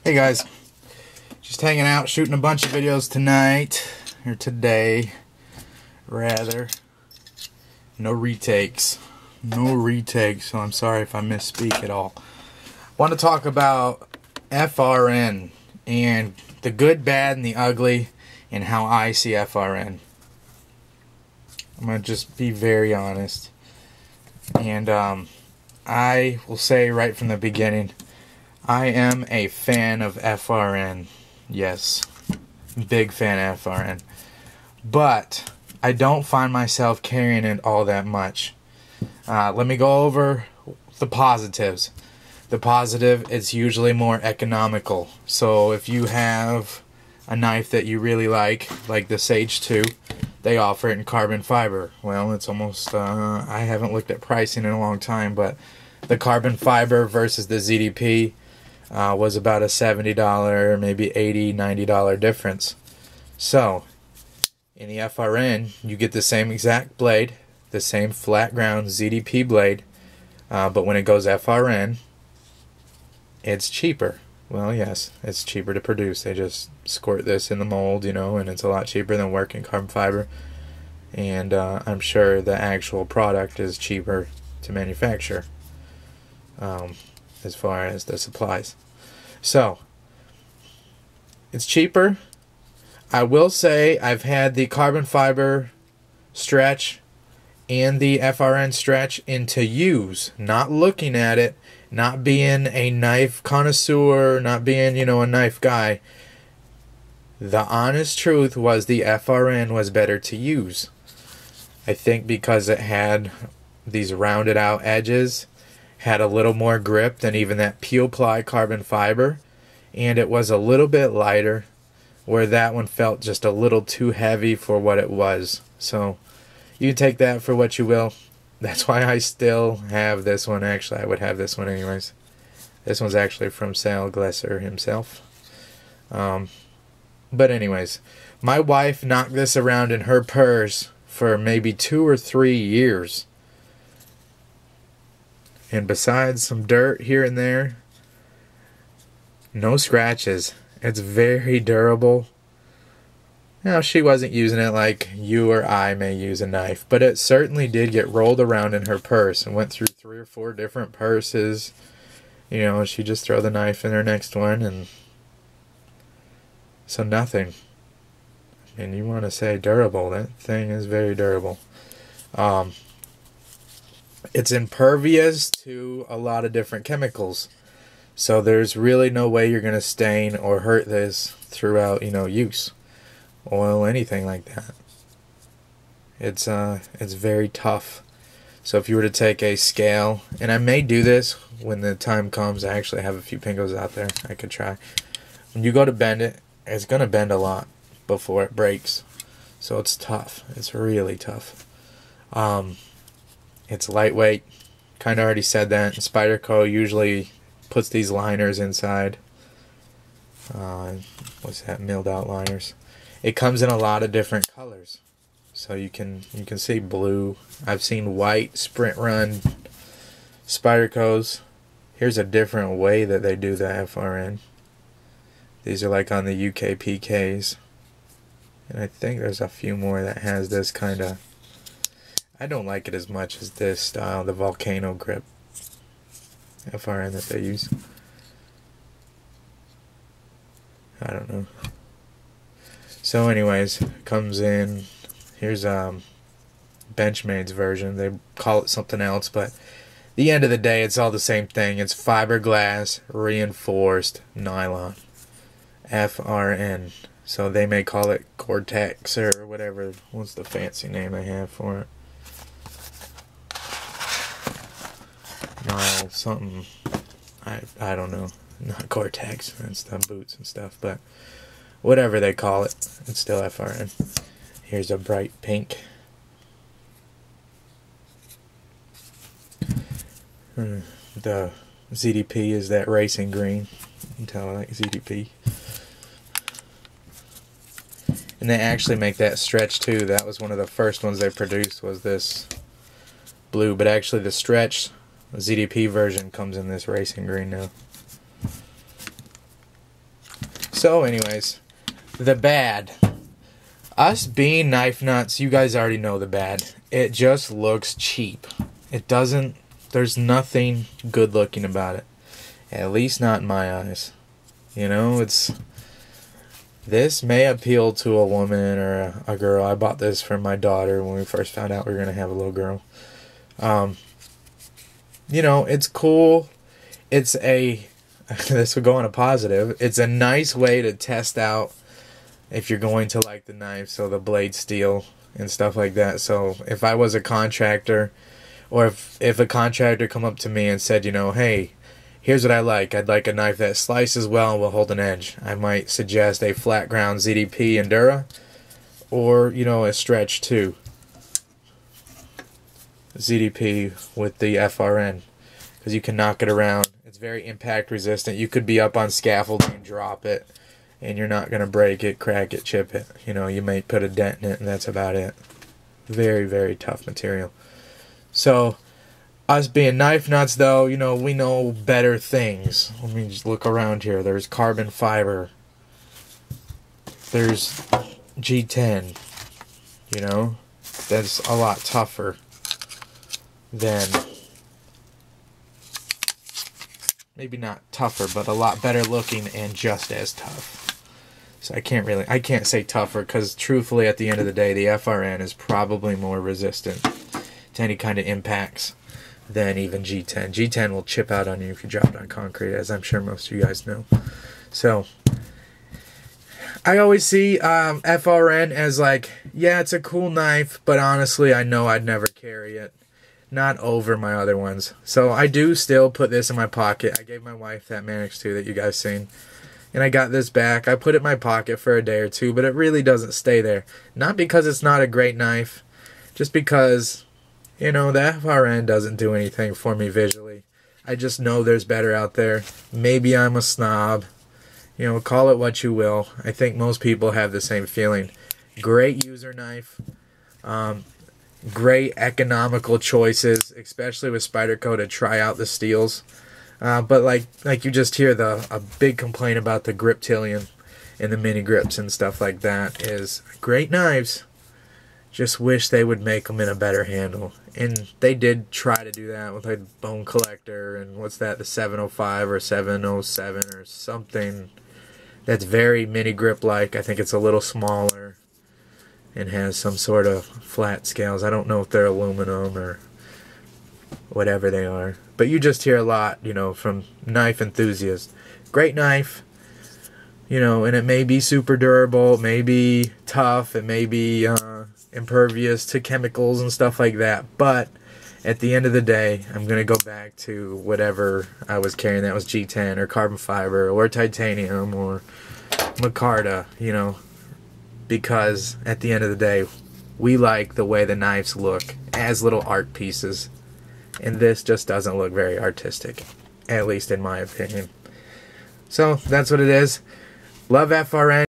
Hey guys, just hanging out, shooting a bunch of videos tonight, or today, rather. No retakes, so I'm sorry if I misspeak at all. I want to talk about FRN, and the good, bad, and the ugly, and how I see FRN. I'm going to just be very honest, and I will say right from the beginning, I am a fan of FRN. Yes, big fan of FRN. But I don't find myself carrying it all that much. Let me go over the positives. The positive, it's usually more economical. So if you have a knife that you really like the Sage 2, they offer it in carbon fiber. Well, it's almost, I haven't looked at pricing in a long time, but the carbon fiber versus the ZDP was about a $70, maybe $80, $90 difference. So, in the FRN, you get the same exact blade, the same flat ground ZDP blade, but when it goes FRN, it's cheaper. Well, yes, it's cheaper to produce. They just squirt this in the mold, and it's a lot cheaper than working carbon fiber. And I'm sure the actual product is cheaper to manufacture. As far as the supplies. So, it's cheaper. I will say I've had the carbon fiber stretch and the FRN stretch into use, not looking at it, not being a knife connoisseur, not being, a knife guy. The honest truth was the FRN was better to use. I think because it had these rounded out edges, had a little more grip than even that peel ply carbon fiber, and it was a little bit lighter, where that one felt just a little too heavy for what it was. So you take that for what you will. That's why I still have this one. Actually, I would have this one anyways. This one's actually from Sal Glesser himself. But anyways, my wife knocked this around in her purse for maybe 2 or 3 years. And besides some dirt here and there, no scratches. It's very durable. Now, she wasn't using it like you or I may use a knife, but it certainly did get rolled around in her purse and went through 3 or 4 different purses. She just throw the knife in her next one, and so nothing. And you want to say durable, that thing is very durable. It's impervious to a lot of different chemicals. So there's really no way you're going to stain or hurt this throughout, use. Oil, anything like that. It's very tough. So if you were to take a scale, and I may do this when the time comes, I actually have a few pingos out there I could try. When you go to bend it, it's going to bend a lot before it breaks. So it's tough. It's really tough. It's lightweight. Kind of already said that. And Spyderco usually puts these liners inside. What's that? Milled out liners. It comes in a lot of different colors. So you can see blue. I've seen white sprint run Spydercos. Here's a different way that they do the FRN. These are like on the UK PKs. And I think there's a few more that has this kind of... I don't like it as much as this style, the Volcano grip FRN that they use. I don't know. So anyways, comes in, here's Benchmade's version. They call it something else, but at the end of the day, it's all the same thing. It's fiberglass reinforced nylon. FRN. So they may call it Gore-Tex or whatever. What's the fancy name they have for it? No, something, I don't know, not Gore-Tex, that's the boots and stuff, but whatever they call it, it's still FRN. Here's a bright pink. The ZDP is that racing green. You can tell I like ZDP. And they actually make that stretch too. That was one of the first ones they produced, was this blue, but actually the stretch ZDP version comes in this racing green now. So anyways, the bad. Us being knife nuts, you guys already know the bad. It just looks cheap. It doesn't, there's nothing good looking about it. At least not in my eyes. You know, this may appeal to a woman or a girl. I bought this for my daughter when we first found out we were going to have a little girl. You know, it's cool. It's this would go on a positive. It's a nice way to test out if you're going to like the knife, so the blade steel and stuff like that. So if I was a contractor, or if a contractor come up to me and said, you know, hey, here's what I like. I'd like a knife that slices well and will hold an edge. I might suggest a flat ground ZDP Endura, or, you know, a stretch too. ZDP with the FRN, because you can knock it around. It's very impact resistant. You could be up on scaffolding and drop it, and you're not going to break it, crack it, chip it. You know, you may put a dent in it, and that's about it. Very, very tough material. So, us being knife nuts, though, you know, we know better things. Let me just look around here. There's carbon fiber. There's G10. You know, that's a lot tougher than, maybe not tougher, but a lot better looking and just as tough. So I can't say tougher, because truthfully at the end of the day, the FRN is probably more resistant to any kind of impacts than even G10. G10 will chip out on you if you drop it on concrete, as I'm sure most of you guys know. So I always see FRN as like, yeah, it's a cool knife, but honestly I know I'd never carry it. Not over my other ones. So I do still put this in my pocket. I gave my wife that Manix 2 that you guys seen, and I got this back. I put it in my pocket for a day or two, but it really doesn't stay there. Not because it's not a great knife, just because, you know, the FRN doesn't do anything for me visually. I just know there's better out there. Maybe I'm a snob. You know, call it what you will. I think most people have the same feeling. Great user knife. Great economical choices, especially with Spyderco, to try out the steels. But like you just hear, a big complaint about the Griptilian and the mini grips and stuff like that is great knives. Just wish they would make them in a better handle. And they did try to do that with like Bone Collector and what's that, the 705 or 707 or something that's very mini grip like. I think it's a little smaller and has some sort of flat scales. I don't know if they're aluminum or whatever they are. But you just hear a lot, you know, from knife enthusiasts. Great knife, you know, and it may be super durable, it may be tough, it may be impervious to chemicals and stuff like that. But at the end of the day, I'm going to go back to whatever I was carrying. That was G10 or carbon fiber or titanium or micarta, you know. Because at the end of the day, we like the way the knives look as little art pieces. And this just doesn't look very artistic, at least in my opinion. So that's what it is. Love FRN.